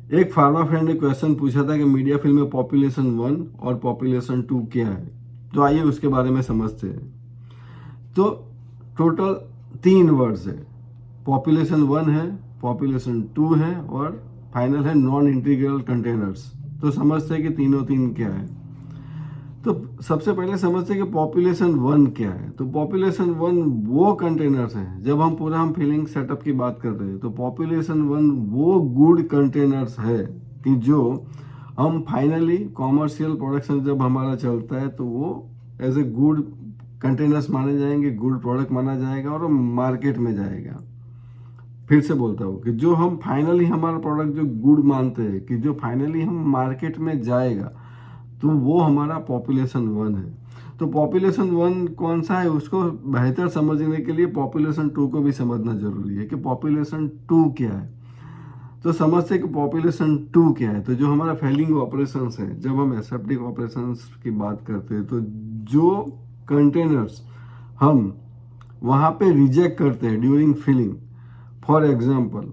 एक pharma friend ने question पूछा था कि मीडिया फिल्म में पॉपुलेशन 1 और पॉपुलेशन 2 क्या है, तो आइए उसके बारे में समझते हैं। तो टोटल 3 वर्ड्स है, पॉपुलेशन 1 है, पॉपुलेशन 2 है और फाइनल है नॉन इंटीग्रल कंटेनर्स। तो समझते हैं कि तीनों तीन क्या है। तो सबसे पहले समझते हैं कि पॉपुलेशन 1 क्या है। तो पॉपुलेशन 1 वो कंटेनर्स हैं, जब हम पूरा फिलिंग सेटअप की बात कर रहे हैं तो पॉपुलेशन 1 वो गुड कंटेनर्स है कि जो हम फाइनली कॉमर्शियल प्रोडक्शन जब हमारा चलता है तो वो एज ए गुड कंटेनर्स माने जाएंगे, गुड प्रोडक्ट माना जाएगा और मार्केट में जाएगा। फिर से बोलता हूँ कि जो हम फाइनली हमारा प्रोडक्ट जो गुड मानते हैं कि जो फाइनली हम मार्केट में जाएगा, तो वो हमारा पॉपुलेशन 1 है। तो पॉपुलेशन 1 कौन सा है, उसको बेहतर समझने के लिए पॉपुलेशन 2 को भी समझना जरूरी है कि पॉपुलेशन 2 क्या है। तो समझते हैं कि पॉपुलेशन 2 क्या है। तो जो हमारा फेलिंग ऑपरेशंस है, जब हम एसेप्टिक ऑपरेशंस की बात करते हैं तो जो कंटेनर्स हम वहाँ पे रिजेक्ट करते हैं ड्यूरिंग फिलिंग, फॉर एग्जाम्पल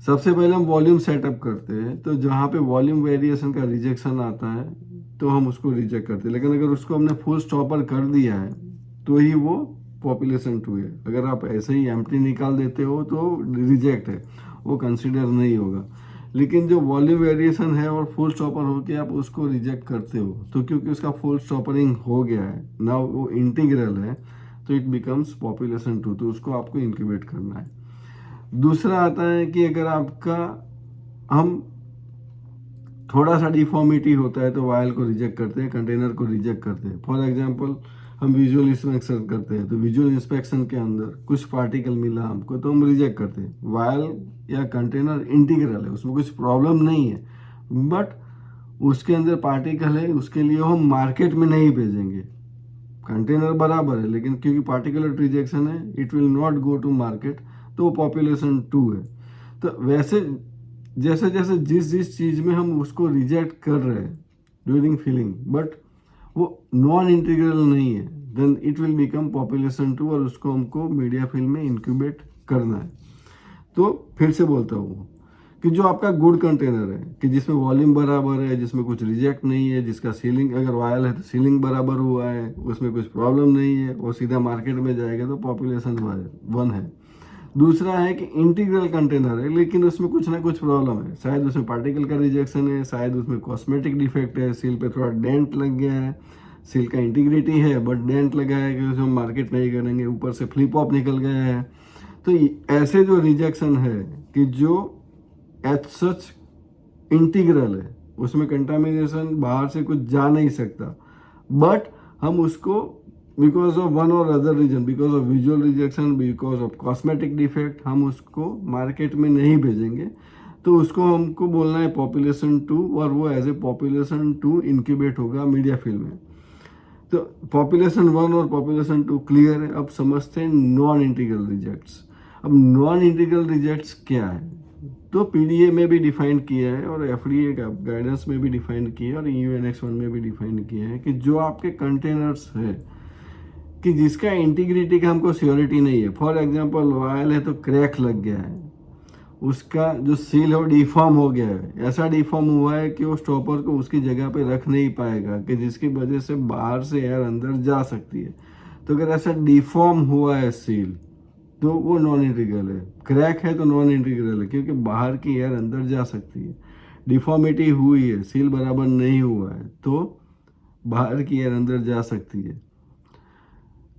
सबसे पहले हम वॉल्यूम सेटअप करते हैं, तो जहाँ पे वॉल्यूम वेरिएशन का रिजेक्शन आता है तो हम उसको रिजेक्ट करते हैं। लेकिन अगर उसको हमने फुल स्टॉपर कर दिया है तो ही वो पॉपुलेशन 2 है। अगर आप ऐसे ही एम्प्टी निकाल देते हो तो रिजेक्ट है, वो कंसिडर नहीं होगा। लेकिन जो वॉल्यूम वेरिएशन है और फुल स्टॉपर होके आप उसको रिजेक्ट करते हो, तो क्योंकि उसका फुल स्टॉपरिंग हो गया है ना, वो इंटीग्रल है, तो इट बिकम्स पॉपुलेशन 2। तो उसको आपको इंक्यूबेट करना है। दूसरा आता है कि अगर आपका हम थोड़ा सा डिफॉर्मिटी होता है तो वायल को रिजेक्ट करते हैं, कंटेनर को रिजेक्ट करते हैं। फॉर एग्जांपल हम विजुअल इंस्पेक्शन करते हैं, तो विजुअल इंस्पेक्शन के अंदर कुछ पार्टिकल मिला हमको तो हम रिजेक्ट करते हैं। वायल या कंटेनर इंटीग्रल है, उसमें कुछ प्रॉब्लम नहीं है, बट उसके अंदर पार्टिकल है, उसके लिए हम मार्केट में नहीं भेजेंगे। कंटेनर बराबर है लेकिन क्योंकि पार्टिकुलर रिजेक्शन है, it will not go to market, तो वो पॉपुलेशन 2 है। तो वैसे जैसे जैसे जिस जिस चीज़ में हम उसको रिजेक्ट कर रहे हैं ड्यूरिंग फिलिंग, बट वो नॉन इंटीग्रल नहीं है, then it will become population 2 और उसको हमको मीडिया फिल्म में इंक्यूबेट करना है। तो फिर से बोलता हूँ कि जो आपका गुड कंटेनर है कि जिसमें वॉल्यूम बराबर है, जिसमें कुछ रिजेक्ट नहीं है, जिसका सीलिंग अगर वायल है तो सीलिंग बराबर हुआ है, उसमें कुछ प्रॉब्लम नहीं है, वो सीधा मार्केट में जाएगा, तो पॉपुलेशन 1 है। दूसरा है कि इंटीग्रल कंटेनर है लेकिन उसमें कुछ ना कुछ प्रॉब्लम है, शायद उसमें पार्टिकल का रिजेक्शन है, शायद उसमें कॉस्मेटिक डिफेक्ट है, सील पे थोड़ा डेंट लग गया है, सील का इंटीग्रिटी है बट डेंट लगा है कि उसे हम मार्केट नहीं करेंगे, ऊपर से फ्लिप ऑफ निकल गया है। तो ऐसे जो रिजेक्शन है कि जो एज सच इंटीग्रल है, उसमें कंटामिनेशन बाहर से कुछ जा नहीं सकता, बट हम उसको बिकॉज ऑफ वन और other reason, because of visual rejection, because of cosmetic defect, हम उसको मार्केट में नहीं भेजेंगे। तो उसको हमको बोलना है पॉपुलेशन 2 और वो एज ए पॉपुलेशन 2 इंक्यूबेट होगा मीडिया फिल्म में। तो पॉपुलेशन 1 और पॉपुलेशन 2 क्लियर है। अब समझते हैं नॉन इंटीग्रल रिजेक्ट्स। अब नॉन इंटीग्रल रिजेक्ट्स क्या है, तो पीडीए में भी डिफाइन किया है और एफडीए का गाइडेंस में भी डिफाइन किया है और ईयू एनेक्स 1 में भी डिफाइन किया है कि जो आपके कंटेनर्स है कि जिसका इंटीग्रिटी का हमको श्योरिटी नहीं है। फॉर एग्जांपल वायल है तो क्रैक लग गया है, उसका जो सील है वो डिफॉर्म हो गया है, ऐसा डिफॉर्म हुआ है कि वो स्टॉपर को उसकी जगह पे रख नहीं पाएगा कि जिसकी वजह से बाहर से एयर अंदर जा सकती है। तो अगर ऐसा डिफॉर्म हुआ है सील तो वो नॉन इंटीग्रल है। क्रैक है तो नॉन इंटीग्रल है क्योंकि बाहर की एयर अंदर जा सकती है। डिफॉर्मिटी हुई है, सील बराबर नहीं हुआ है तो बाहर की एयर अंदर जा सकती है।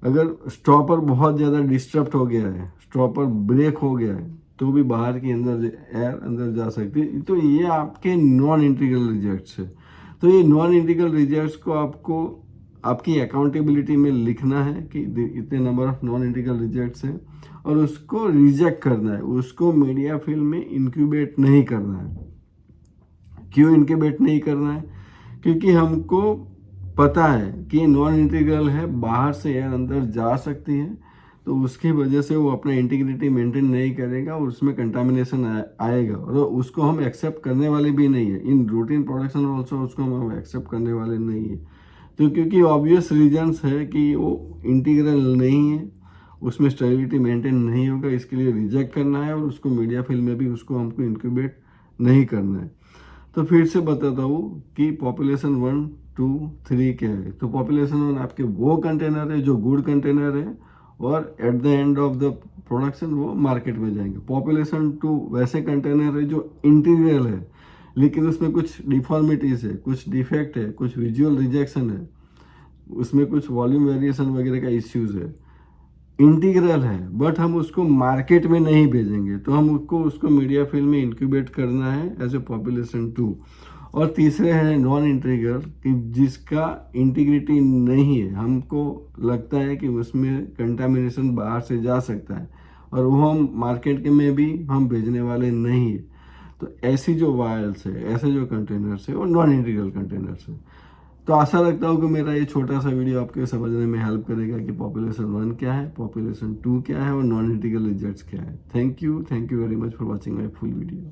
अगर स्टॉपर बहुत ज़्यादा डिस्टर्ब हो गया है, स्टॉपर ब्रेक हो गया है, तो भी बाहर की अंदर एयर अंदर जा सकती है। तो ये आपके नॉन इंटीग्रल रिजेक्ट्स है। तो ये नॉन इंटीग्रल रिजेक्ट्स को आपको आपकी अकाउंटेबिलिटी में लिखना है कि इतने number of non integral rejects हैं और उसको रिजेक्ट करना है, उसको मीडिया फिल्म में इंक्यूबेट नहीं करना है। क्यों इंक्यूबेट नहीं करना है, क्योंकि हमको पता है कि नॉन इंटीग्रल है, बाहर से एयर अंदर जा सकती है, तो उसकी वजह से वो अपना इंटीग्रिटी मेंटेन नहीं करेगा और उसमें कंटामिनेशन आएगा और उसको हम एक्सेप्ट करने वाले भी नहीं है। इन रूटीन प्रोडक्शन ऑल्सो उसको हम एक्सेप्ट करने वाले नहीं है। तो क्योंकि ऑब्वियस रीजंस है कि वो इंटीग्रल नहीं है, उसमें स्टेरिलिटी मेंटेन नहीं होगा, इसके लिए रिजेक्ट करना है और उसको मीडिया फिल्म में भी उसको हमको इंक्यूबेट नहीं करना है। तो फिर से बताता हूँ कि पॉपुलेशन 1, 2, 3 क्या है। तो पॉपुलेशन 1 आपके वो कंटेनर है जो गुड कंटेनर है और at the end of the production वो मार्केट में जाएंगे। पॉपुलेशन 2 वैसे कंटेनर है जो इंटीरियल है लेकिन उसमें कुछ डिफॉर्मिटीज है, कुछ डिफेक्ट है, कुछ विजुअल रिजेक्शन है, उसमें कुछ वॉल्यूम वेरिएशन वगैरह का इश्यूज है, इंटीग्रल है बट हम उसको मार्केट में नहीं भेजेंगे। तो हम उसको मीडिया फिल्म में इंक्यूबेट करना है एज ए पॉपुलेशन 2। और तीसरे हैं नॉन इंटीग्रल कि जिसका इंटीग्रिटी नहीं है, हमको लगता है कि उसमें कंटामिनेशन बाहर से जा सकता है और वो हम मार्केट के में भी हम भेजने वाले नहीं है। तो ऐसी जो वायल्स है, ऐसे जो कंटेनर्स है वो नॉन इंटीग्रल कंटेनर्स है। तो आशा रखता हूँ कि मेरा ये छोटा सा वीडियो आपके समझने में हेल्प करेगा कि पॉपुलेशन 1 क्या है, पॉपुलेशन 2 क्या है और नॉन इंटीग्रल रिजल्ट्स क्या है। Thank you very much for watching my full video.